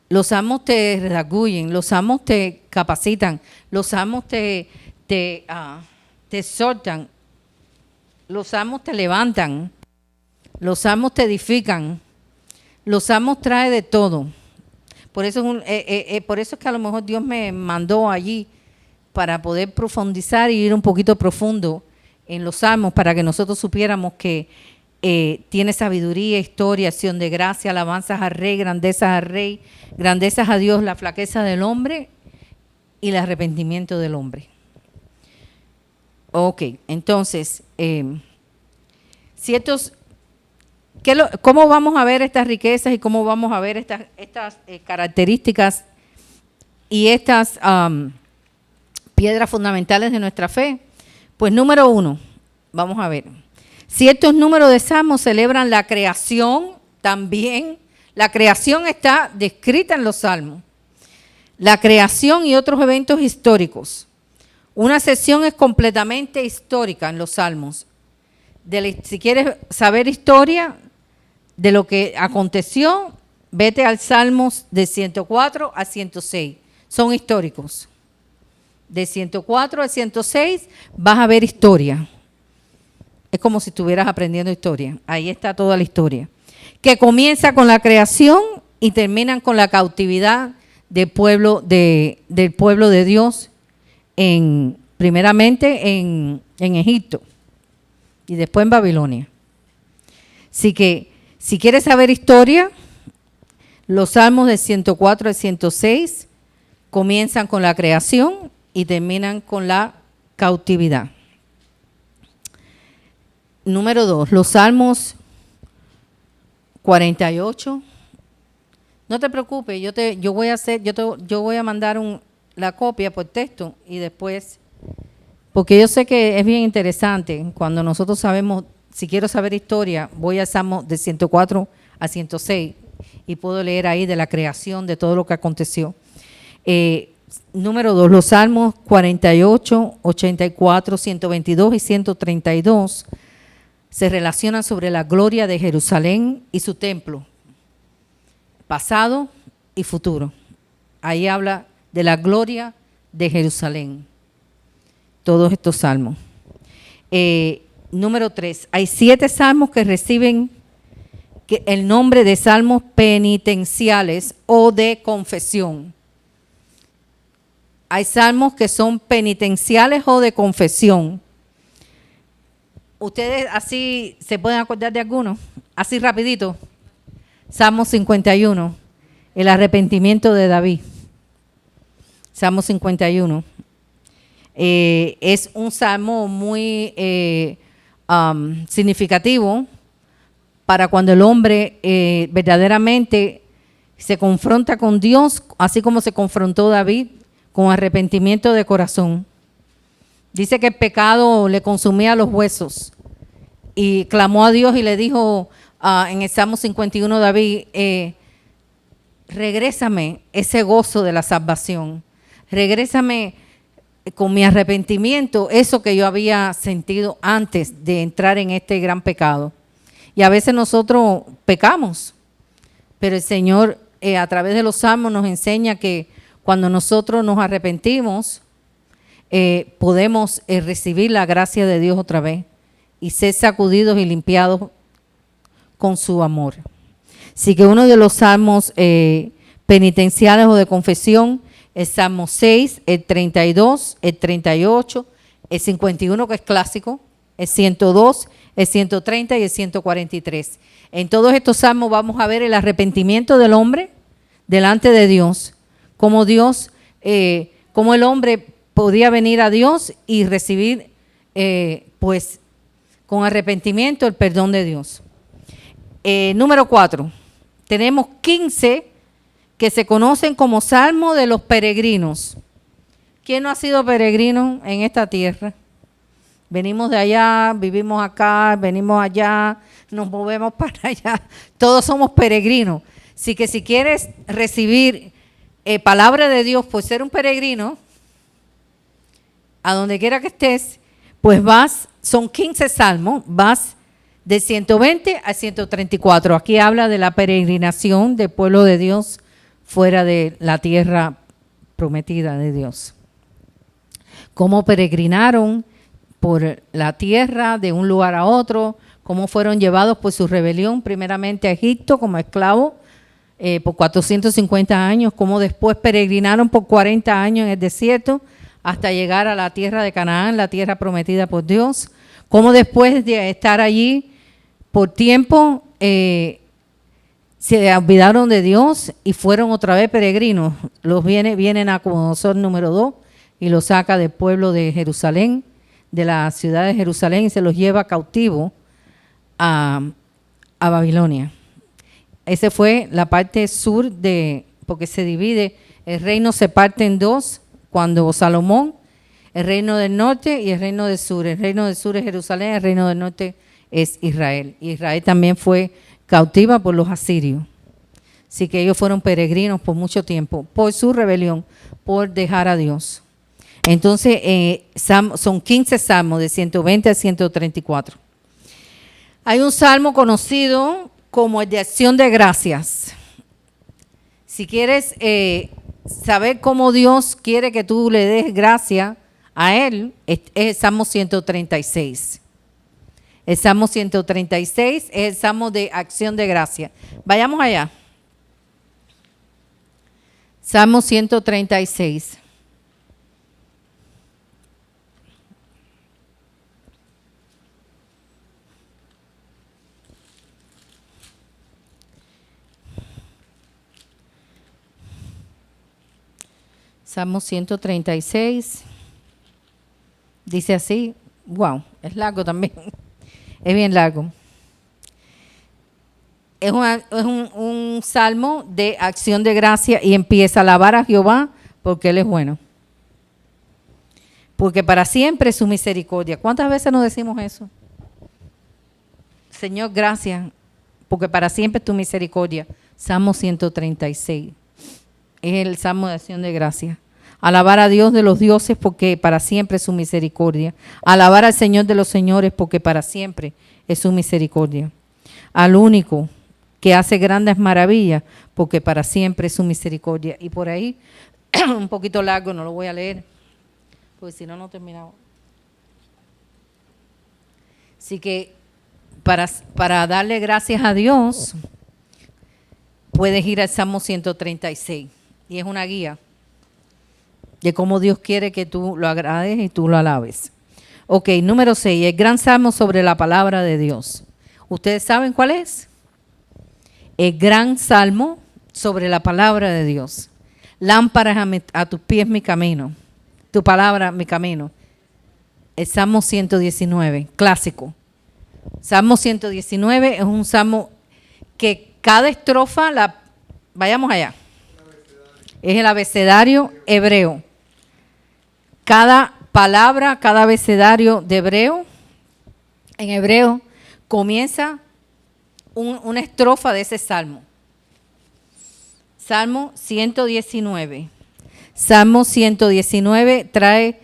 Los salmos te redarguyen, los salmos te capacitan, los salmos te exhortan, los salmos te levantan, los salmos te edifican, los salmos trae de todo. Por eso es que a lo mejor Dios me mandó allí para poder profundizar y ir un poquito profundo en los salmos, para que nosotros supiéramos que tiene sabiduría, historia, acción de gracia, alabanzas al Rey, grandezas a Dios, la flaqueza del hombre y el arrepentimiento del hombre. Ok, entonces, ¿cómo vamos a ver estas riquezas y cómo vamos a ver estas características y estas piedras fundamentales de nuestra fe? Pues número 1, vamos a ver. Ciertos números de salmos celebran la creación también. La creación está descrita en los salmos. La creación y otros eventos históricos. Una sección es completamente histórica en los salmos. Si quieres saber historia de lo que aconteció, vete al Salmos de 104 a 106. Son históricos. De 104 a 106 vas a ver historia. Es como si estuvieras aprendiendo historia. Ahí está toda la historia. Que comienza con la creación y terminan con la cautividad del pueblo de Dios, primeramente en Egipto y después en Babilonia. Así que, si quieres saber historia, los salmos de 104 al 106 comienzan con la creación y terminan con la cautividad. Número 2, los salmos 48. No te preocupes, yo voy a mandar la copia por texto y después, porque yo sé que es bien interesante cuando nosotros sabemos, si quiero saber historia, voy al Salmo de 104 a 106 y puedo leer ahí de la creación, de todo lo que aconteció. Número 2, los Salmos 48, 84, 122 y 132 se relacionan sobre la gloria de Jerusalén y su templo, pasado y futuro. Ahí habla de la gloria de Jerusalén, todos estos salmos. Número 3, hay 7 salmos que reciben el nombre de salmos penitenciales o de confesión. Hay salmos que son penitenciales o de confesión. ¿Ustedes así se pueden acordar de algunos? Así rapidito. Salmo 51, el arrepentimiento de David. Salmo 51. Es un salmo muy significativo para cuando el hombre verdaderamente se confronta con Dios, así como se confrontó David, con arrepentimiento de corazón. Dice que el pecado le consumía los huesos y clamó a Dios y le dijo en el Salmo 51 David, regrésame ese gozo de la salvación, regrésame con mi arrepentimiento eso que yo había sentido antes de entrar en este gran pecado. Y a veces nosotros pecamos, pero el Señor a través de los salmos nos enseña que cuando nosotros nos arrepentimos, podemos recibir la gracia de Dios otra vez y ser sacudidos y limpiados con su amor. Así que uno de los salmos penitenciales o de confesión es Salmo 6, el 32, el 38, el 51 que es clásico, el 102, el 130 y el 143. En todos estos salmos vamos a ver el arrepentimiento del hombre delante de Dios, cómo el hombre podía venir a Dios y recibir pues con arrepentimiento el perdón de Dios. Número 4, tenemos 15 que se conocen como Salmo de los peregrinos. ¿Quién no ha sido peregrino en esta tierra? Venimos de allá, vivimos acá, venimos allá, nos movemos para allá. Todos somos peregrinos. Así que si quieres recibir palabra de Dios por ser un peregrino, a donde quiera que estés, pues vas, son 15 salmos, vas de 120 a 134. Aquí habla de la peregrinación del pueblo de Dios fuera de la tierra prometida de Dios. Cómo peregrinaron por la tierra de un lugar a otro, cómo fueron llevados por su rebelión, primeramente a Egipto como esclavos por 450 años, cómo después peregrinaron por 40 años en el desierto hasta llegar a la tierra de Canaán, la tierra prometida por Dios, cómo después de estar allí por tiempo se olvidaron de Dios y fueron otra vez peregrinos. Vienen a Nabucodonosor número 2 y los saca del pueblo de Jerusalén, de la ciudad de Jerusalén, y se los lleva cautivo a Babilonia. Esa fue la parte sur porque se divide, el reino se parte en dos cuando Salomón, el reino del norte y el reino del sur. El reino del sur es Jerusalén, el reino del norte es Israel. Y Israel también fue cautiva por los asirios. Así que ellos fueron peregrinos por mucho tiempo, por su rebelión, por dejar a Dios. Entonces, son 15 salmos de 120 a 134. Hay un salmo conocido como el de acción de gracias. Si quieres saber cómo Dios quiere que tú le des gracia a Él, es el Salmo 136. El Salmo 136 es el Salmo de acción de gracia. Vayamos allá. Salmo 136. Salmo 136, dice así, wow, es largo también, es bien largo. Es un salmo de acción de gracia y empieza a alabar a Jehová porque Él es bueno. Porque para siempre es su misericordia. ¿Cuántas veces nos decimos eso? Señor, gracias, porque para siempre es tu misericordia. Salmo 136, es el salmo de acción de gracia. Alabar a Dios de los dioses porque para siempre es su misericordia. Alabar al Señor de los señores porque para siempre es su misericordia. Al único que hace grandes maravillas porque para siempre es su misericordia. Y por ahí, un poquito largo, no lo voy a leer, porque si no, no terminamos. Así que para darle gracias a Dios, puedes ir al Salmo 136 y es una guía de cómo Dios quiere que tú lo agrades y tú lo alabes. Ok, número 6, el gran salmo sobre la palabra de Dios. ¿Ustedes saben cuál es? El gran salmo sobre la palabra de Dios. Lámparas a tus pies mi camino, tu palabra mi camino. El Salmo 119, clásico. Salmo 119 es un salmo que cada estrofa, vayamos allá, es el abecedario hebreo. Cada palabra, cada abecedario de hebreo, en hebreo, comienza una estrofa de ese salmo. Salmo 119. Salmo 119 trae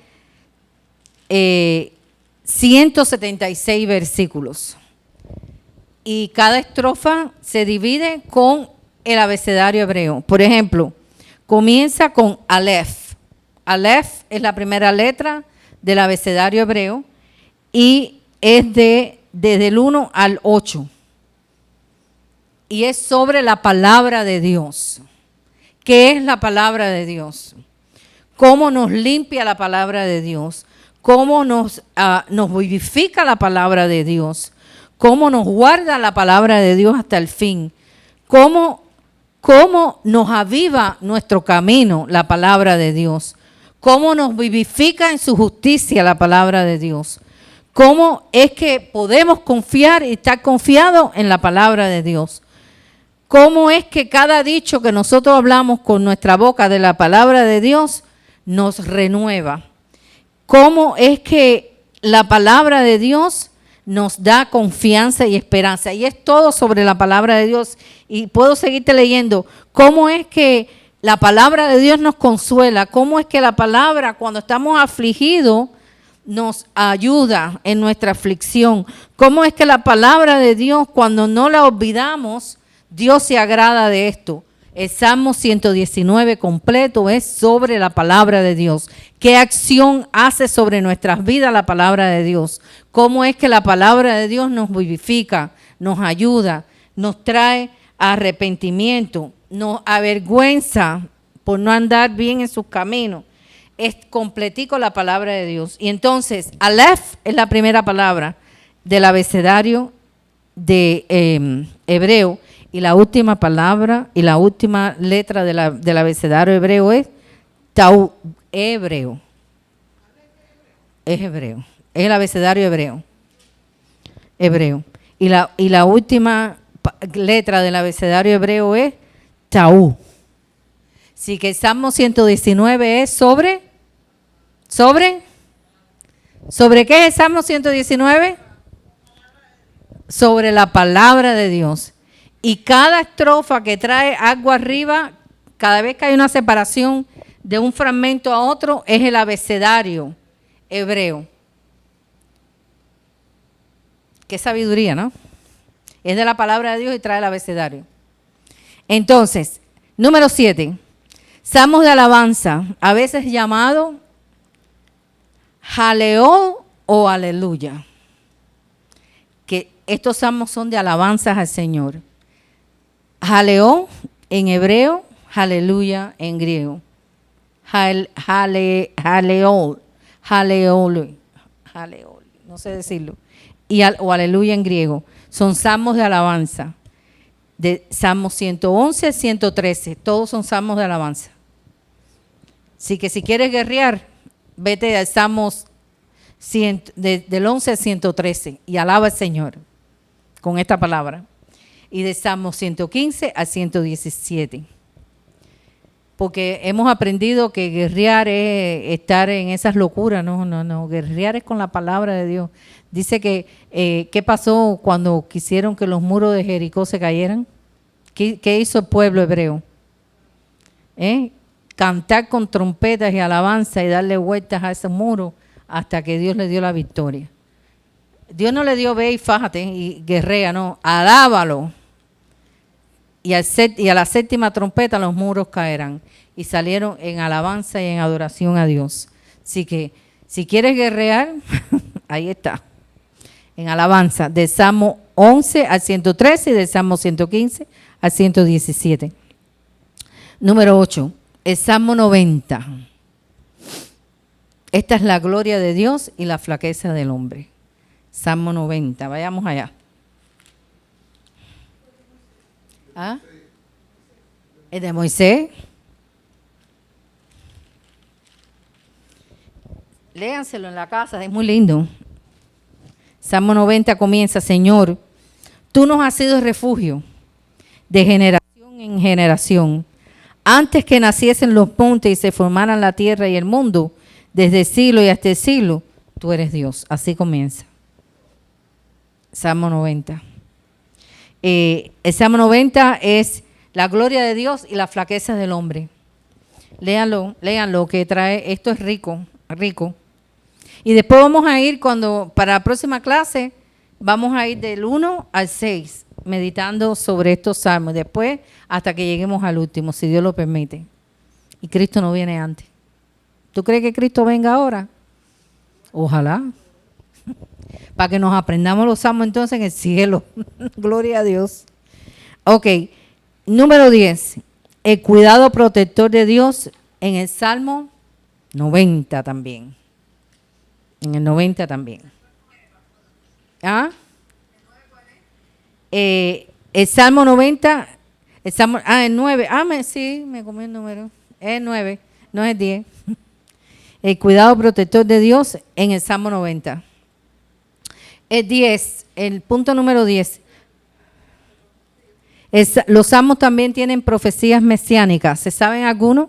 176 versículos. Y cada estrofa se divide con el abecedario hebreo. Por ejemplo, comienza con Aleph. Aleph es la primera letra del abecedario hebreo y es desde el 1 al 8. Y es sobre la palabra de Dios. ¿Qué es la palabra de Dios? ¿Cómo nos limpia la palabra de Dios? ¿Cómo nos vivifica la palabra de Dios? ¿Cómo nos guarda la palabra de Dios hasta el fin? ¿Cómo nos aviva nuestro camino la palabra de Dios? ¿Cómo nos vivifica en su justicia la palabra de Dios? ¿Cómo es que podemos confiar y estar confiados en la palabra de Dios? ¿Cómo es que cada dicho que nosotros hablamos con nuestra boca de la palabra de Dios nos renueva? ¿Cómo es que la palabra de Dios nos da confianza y esperanza? Y es todo sobre la palabra de Dios. Y puedo seguirte leyendo. ¿Cómo es que la palabra de Dios nos consuela? ¿Cómo es que la palabra, cuando estamos afligidos, nos ayuda en nuestra aflicción? ¿Cómo es que la palabra de Dios, cuando no la olvidamos, Dios se agrada de esto? El Salmo 119 completo es sobre la palabra de Dios. ¿Qué acción hace sobre nuestras vidas la palabra de Dios? ¿Cómo es que la palabra de Dios nos vivifica, nos ayuda, nos trae arrepentimiento, nos avergüenza por no andar bien en sus caminos? Es completico la palabra de Dios. Y entonces, Aleph es la primera palabra del abecedario de hebreo. Y la última palabra y la última letra del abecedario hebreo es Tau, hebreo. Es hebreo. Es el abecedario hebreo. Hebreo. Y la última letra del abecedario hebreo es Tau. Así que el Salmo 119 es ¿sobre qué es el Salmo 119? Sobre la palabra de Dios. Y cada estrofa que trae algo arriba, cada vez que hay una separación de un fragmento a otro, es el abecedario hebreo. Qué sabiduría, ¿no? Es de la palabra de Dios y trae el abecedario. Entonces, número 7. Salmos de alabanza, a veces llamado Jaleo o Aleluya. Que estos salmos son de alabanzas al Señor. Jaleo en hebreo, aleluya en griego. Jaleol, no sé decirlo. O aleluya en griego. Son salmos de alabanza. De Salmos 111 al 113. Todos son salmos de alabanza. Así que si quieres guerrear, vete al Salmos del 11 al 113 y alaba al Señor con esta palabra. Y de Salmos 115 al 117. Porque hemos aprendido que guerrear es estar en esas locuras. No. Guerrear es con la palabra de Dios. Dice que, ¿qué pasó cuando quisieron que los muros de Jericó se cayeran? ¿Qué hizo el pueblo hebreo? Cantar con trompetas y alabanza y darle vueltas a esos muros hasta que Dios le dio la victoria. Dios no le dio ve y fájate y guerrea, no. Alábalo. Y a la séptima trompeta los muros caerán. Y salieron en alabanza y en adoración a Dios. Así que, si quieres guerrear, ahí está. En alabanza, del Salmo 11 al 113 y del Salmo 115 al 117. Número 8, el Salmo 90. Esta es la gloria de Dios y la flaqueza del hombre. Salmo 90, vayamos allá. ¿Ah? ¿Es de Moisés? Léanselo en la casa, es muy lindo. Salmo 90 comienza: Señor, tú nos has sido refugio de generación en generación. Antes que naciesen los montes y se formaran la tierra y el mundo, desde el siglo y hasta el siglo, tú eres Dios. Así comienza. Salmo 90. El Salmo 90 es la gloria de Dios y la flaqueza del hombre. Léanlo, que trae, esto es rico. Y después vamos a ir, para la próxima clase, vamos a ir del 1 al 6, meditando sobre estos salmos. Después, hasta que lleguemos al último, si Dios lo permite. Y Cristo no viene antes. ¿Tú crees que Cristo venga ahora? Ojalá. para que nos aprendamos los salmos entonces en el cielo. Gloria a Dios. Ok, número 10. El cuidado protector de Dios en el Salmo 90 también. En el 90 también. ¿Ah? El Salmo 90, el 9. Sí, me comí el número. Es el 9, no es el 10. El cuidado protector de Dios en el Salmo 90. El 10, el punto número 10. Los salmos también tienen profecías mesiánicas. ¿Se saben algunos?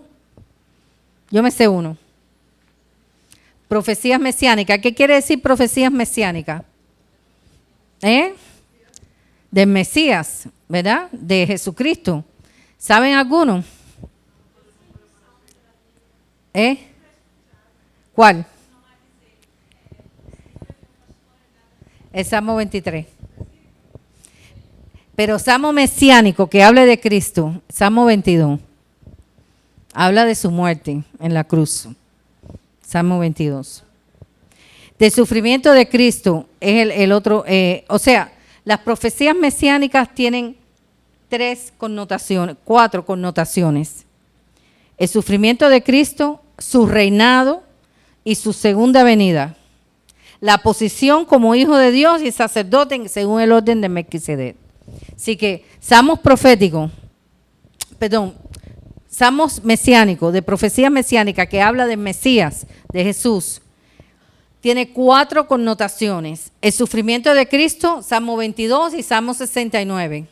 Yo me sé uno. Profecías mesiánicas. ¿Qué quiere decir profecías mesiánicas? Del Mesías, ¿verdad? De Jesucristo. ¿Saben algunos? ¿Cuál? El Salmo 23. Pero Salmo mesiánico que hable de Cristo, Salmo 22. Habla de su muerte en la cruz. Salmo 22. Del sufrimiento de Cristo es el otro, o sea, las profecías mesiánicas tienen 4 connotaciones. El sufrimiento de Cristo, su reinado y su segunda venida. La posición como hijo de Dios y sacerdote según el orden de Melquisedec. Así que salmos mesiánicos, de profecías mesiánicas que habla del Mesías, de Jesús, tiene 4 connotaciones. El sufrimiento de Cristo, Salmo 22 y Salmo 69.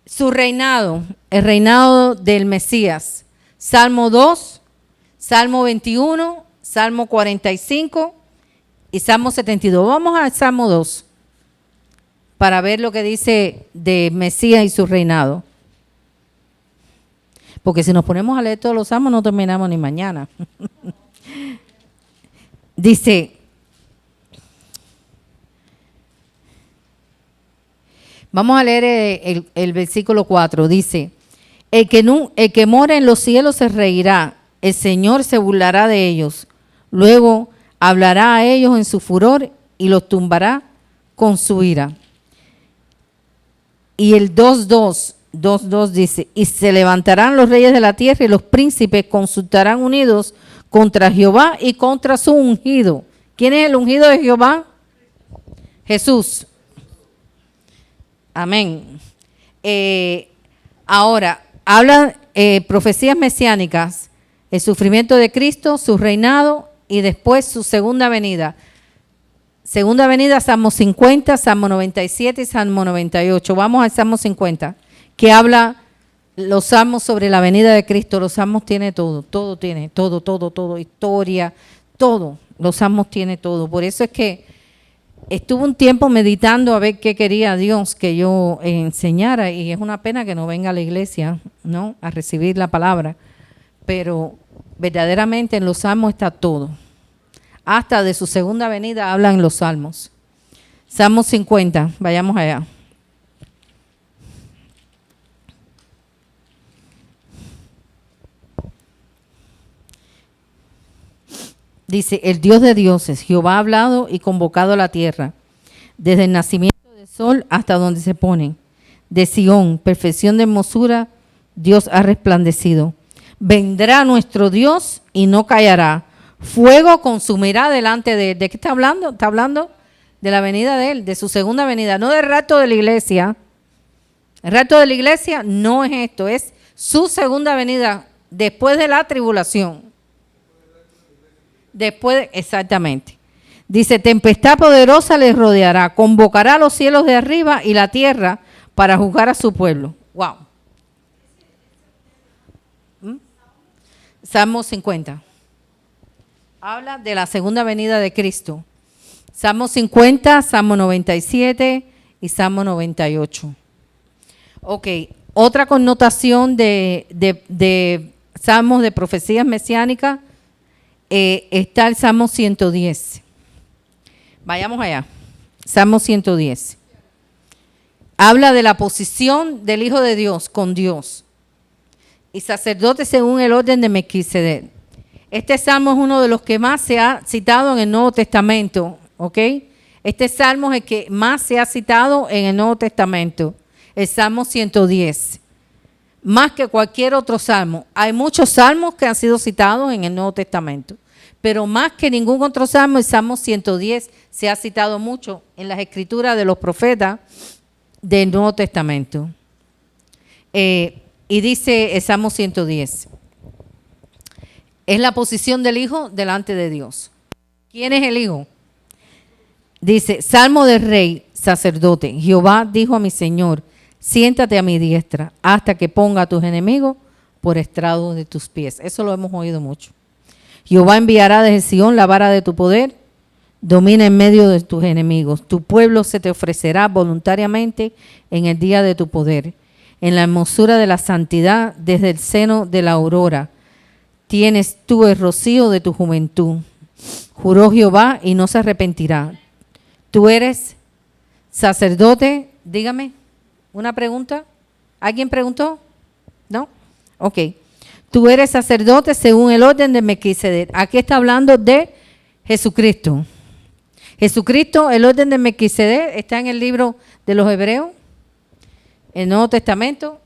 Su reinado, el reinado del Mesías, Salmo 2, Salmo 21, Salmo 45 y Salmo 72. Vamos al Salmo 2 para ver lo que dice de Mesías y su reinado. Porque si nos ponemos a leer todos los salmos no terminamos ni mañana. Dice, vamos a leer el versículo 4, dice, el que mora en los cielos se reirá, el Señor se burlará de ellos, luego hablará a ellos en su furor y los tumbará con su ira. Y el 2.2 dice, y se levantarán los reyes de la tierra y los príncipes consultarán unidos contra Jehová y contra su ungido. ¿Quién es el ungido de Jehová? Jesús. Amén. Ahora, hablan profecías mesiánicas, el sufrimiento de Cristo, su reinado y después su segunda venida. Segunda venida, Salmo 50, Salmo 97 y Salmo 98. Vamos al Salmo 50, que habla los salmos sobre la venida de Cristo. Los salmos tiene todo, todo, historia, todo. Los salmos tiene todo. Por eso es que estuve un tiempo meditando a ver qué quería Dios que yo enseñara, y es una pena que no venga a la iglesia, ¿no?, a recibir la palabra. Pero verdaderamente en los salmos está todo. Hasta de su segunda venida hablan los salmos. Salmo 50, vayamos allá. Dice, el Dios de dioses, Jehová ha hablado y convocado a la tierra, desde el nacimiento del sol hasta donde se pone. De Sión, perfección de hermosura, Dios ha resplandecido. Vendrá nuestro Dios y no callará. Fuego consumirá delante de él. ¿De qué está hablando? Está hablando de la venida de él, de su segunda venida, no del rapto de la iglesia. El rapto de la iglesia no es esto, es su segunda venida después de la tribulación. Exactamente. Dice, tempestad poderosa les rodeará, convocará a los cielos de arriba y la tierra para juzgar a su pueblo. Wow. Salmo 50. Habla de la segunda venida de Cristo. Salmo 50, Salmo 97 y Salmo 98. Ok, otra connotación de salmos de profecías mesiánicas, está el Salmo 110. Vayamos allá. Salmo 110. Habla de la posición del Hijo de Dios con Dios y sacerdote según el orden de Melquisedec. Este salmo es uno de los que más se ha citado en el Nuevo Testamento ¿ok? Este salmo es el que más se ha citado en el Nuevo Testamento, el Salmo 110, más que cualquier otro salmo. Hay muchos salmos que han sido citados en el Nuevo Testamento, pero más que ningún otro salmo, el Salmo 110 se ha citado mucho en las escrituras de los profetas del Nuevo Testamento. Y dice el Salmo 110, es la posición del Hijo delante de Dios. ¿Quién es el Hijo? Dice, Salmo del Rey, sacerdote. Jehová dijo a mi Señor, siéntate a mi diestra hasta que ponga a tus enemigos por estrado de tus pies. Eso lo hemos oído mucho. Jehová enviará desde Sión la vara de tu poder, domina en medio de tus enemigos. Tu pueblo se te ofrecerá voluntariamente en el día de tu poder. En la hermosura de la santidad, desde el seno de la aurora, tienes tú el rocío de tu juventud. Juró Jehová y no se arrepentirá. Tú eres sacerdote, dígame, una pregunta. ¿Alguien preguntó? ¿No? Ok. Tú eres sacerdote según el orden de Melquisedec. Aquí está hablando de Jesucristo. Jesucristo, el orden de Melquisedec, está en el libro de los Hebreos, el Nuevo Testamento,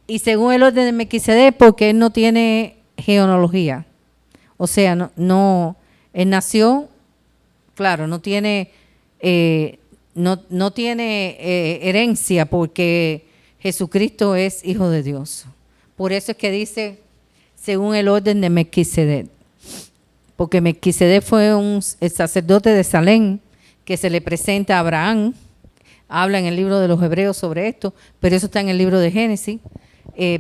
y según el orden de Melquisedec, porque él no tiene genealogía. O sea, él nació, claro, no tiene herencia, porque Jesucristo es Hijo de Dios. Por eso es que dice, según el orden de Melquisedec. Porque Melquisedec fue el sacerdote de Salem, que se le presenta a Abraham. Habla en el libro de los Hebreos sobre esto, pero eso está en el libro de Génesis,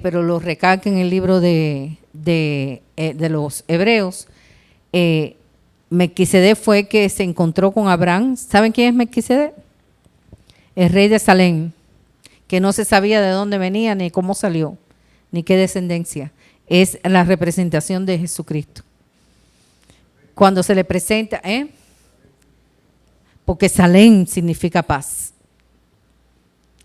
pero lo recalca en el libro de los Hebreos. Melquisedec fue el que se encontró con Abraham. ¿Saben quién es Melquisedec? El rey de Salem, que no se sabía de dónde venía, ni cómo salió, ni qué descendencia. Es la representación de Jesucristo. Cuando se le presenta, porque Salem significa paz.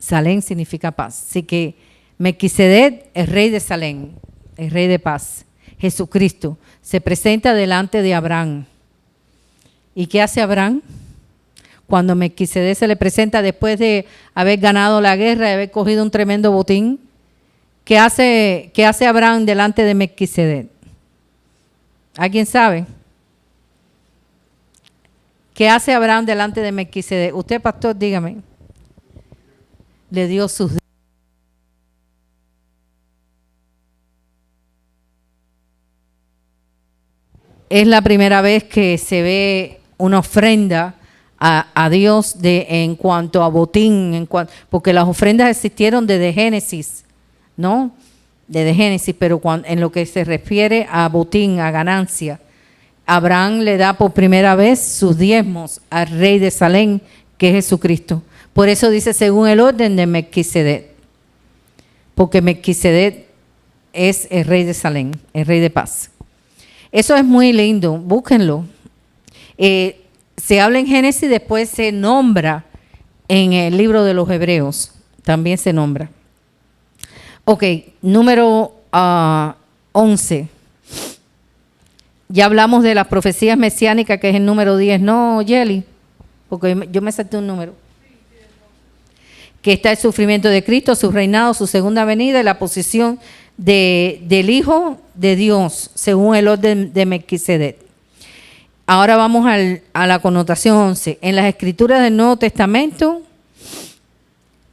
Salem significa paz. Así que Melquisedec, el rey de Salem, el rey de paz. Jesucristo se presenta delante de Abraham. ¿Y qué hace Abraham? Cuando Melquisedec se le presenta después de haber ganado la guerra y haber cogido un tremendo botín, ¿qué hace Abraham delante de Melquisedec? ¿Alguien sabe? ¿Qué hace Abraham delante de Melquisedec? Usted, pastor, dígame. Le dio sus días. Es la primera vez que se ve una ofrenda a Dios en cuanto a botín, porque las ofrendas existieron desde Génesis, ¿no? Desde Génesis, pero en lo que se refiere a botín, a ganancia, Abraham le da por primera vez sus diezmos al rey de Salem, que es Jesucristo. Por eso dice según el orden de Melquisedec, porque Melquisedec es el rey de Salem, el rey de paz. Eso es muy lindo, búsquenlo. Se habla en Génesis, después se nombra en el libro de los Hebreos, también se nombra. Ok, número 11. Ya hablamos de las profecías mesiánicas, que es el número 10, ¿no, Yeli? Porque yo me salté un número. Que está el sufrimiento de Cristo, su reinado, su segunda venida y la posición del Hijo de Dios, según el orden de Melquisedec. Ahora vamos a la connotación 11. En las escrituras del Nuevo Testamento,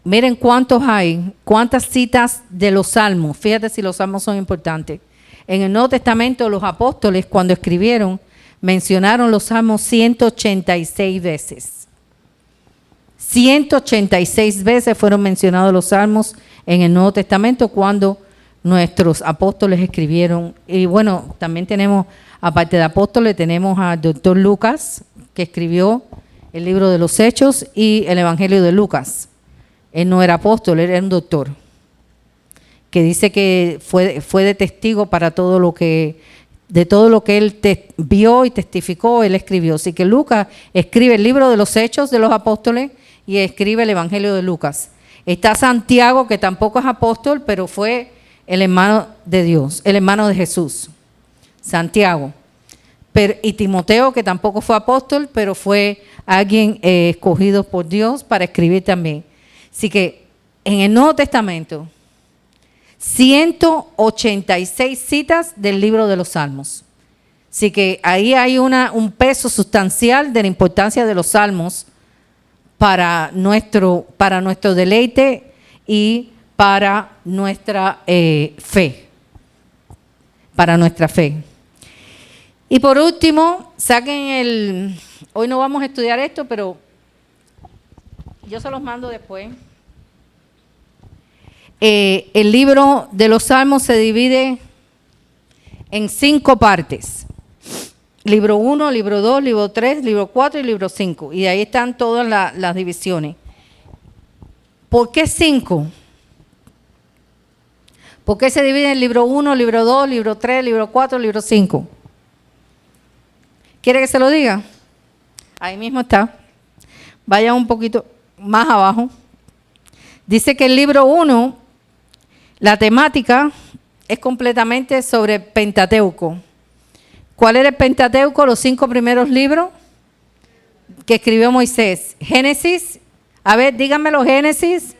miren cuántos hay, cuántas citas de los salmos. Fíjate si los salmos son importantes. En el Nuevo Testamento, los apóstoles, cuando escribieron, mencionaron los salmos 186 veces. 186 veces fueron mencionados los salmos en el Nuevo Testamento cuando nuestros apóstoles escribieron. Y bueno, también tenemos, aparte de apóstoles, tenemos al doctor Lucas, que escribió el libro de los Hechos y el Evangelio de Lucas. Él no era apóstol, él era un doctor, que dice que fue de testigo para todo lo que él vio y testificó, él escribió. Así que Lucas escribe el libro de los Hechos de los Apóstoles y escribe el Evangelio de Lucas. Está Santiago, que tampoco es apóstol, pero fue el hermano de Dios, el hermano de Jesús, Santiago. y Timoteo, que tampoco fue apóstol, pero fue alguien escogido por Dios para escribir también. Así que en el Nuevo Testamento, 186 citas del libro de los Salmos. Así que ahí hay un peso sustancial de la importancia de los Salmos para nuestro deleite y para nuestra fe. Para nuestra fe. Y por último, hoy no vamos a estudiar esto, pero yo se los mando después. El libro de los Salmos se divide en 5 partes. Libro 1, libro 2, libro 3, libro 4 y libro 5. Y ahí están todas las divisiones. ¿Por qué 5? ¿Por qué se divide en libro 1, libro 2, libro 3, libro 4, libro 5? ¿Quiere que se lo diga? Ahí mismo está. Vaya un poquito más abajo. Dice que el libro 1, la temática es completamente sobre Pentateuco. ¿Cuál era el Pentateuco? Los 5 primeros libros que escribió Moisés. Génesis, a ver, díganmelo, Génesis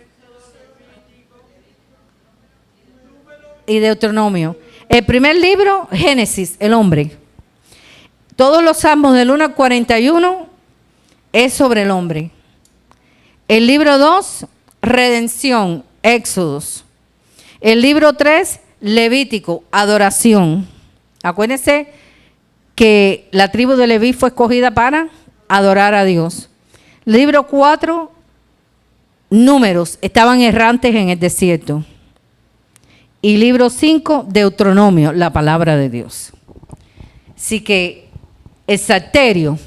y Deuteronomio. El primer libro, Génesis, el hombre. Todos los salmos del 1 al 41 es sobre el hombre. El libro 2, redención, Éxodos. El libro 3, Levítico, adoración. Acuérdense que la tribu de Leví fue escogida para adorar a Dios. Libro 4, números, estaban errantes en el desierto. Y libro 5, Deuteronomio, la palabra de Dios. Así que el salterio,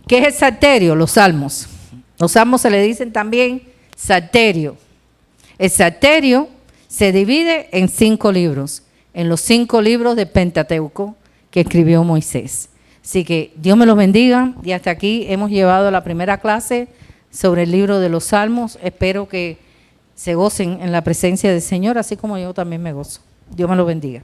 ¿qué es el salterio? Los salmos. Los salmos se le dicen también salterio. El salterio se divide en 5 libros, en los 5 libros de Pentateuco que escribió Moisés. Así que Dios me los bendiga y hasta aquí hemos llevado la primera clase sobre el libro de los Salmos. Espero que se gocen en la presencia del Señor, así como yo también me gozo. Dios me los bendiga.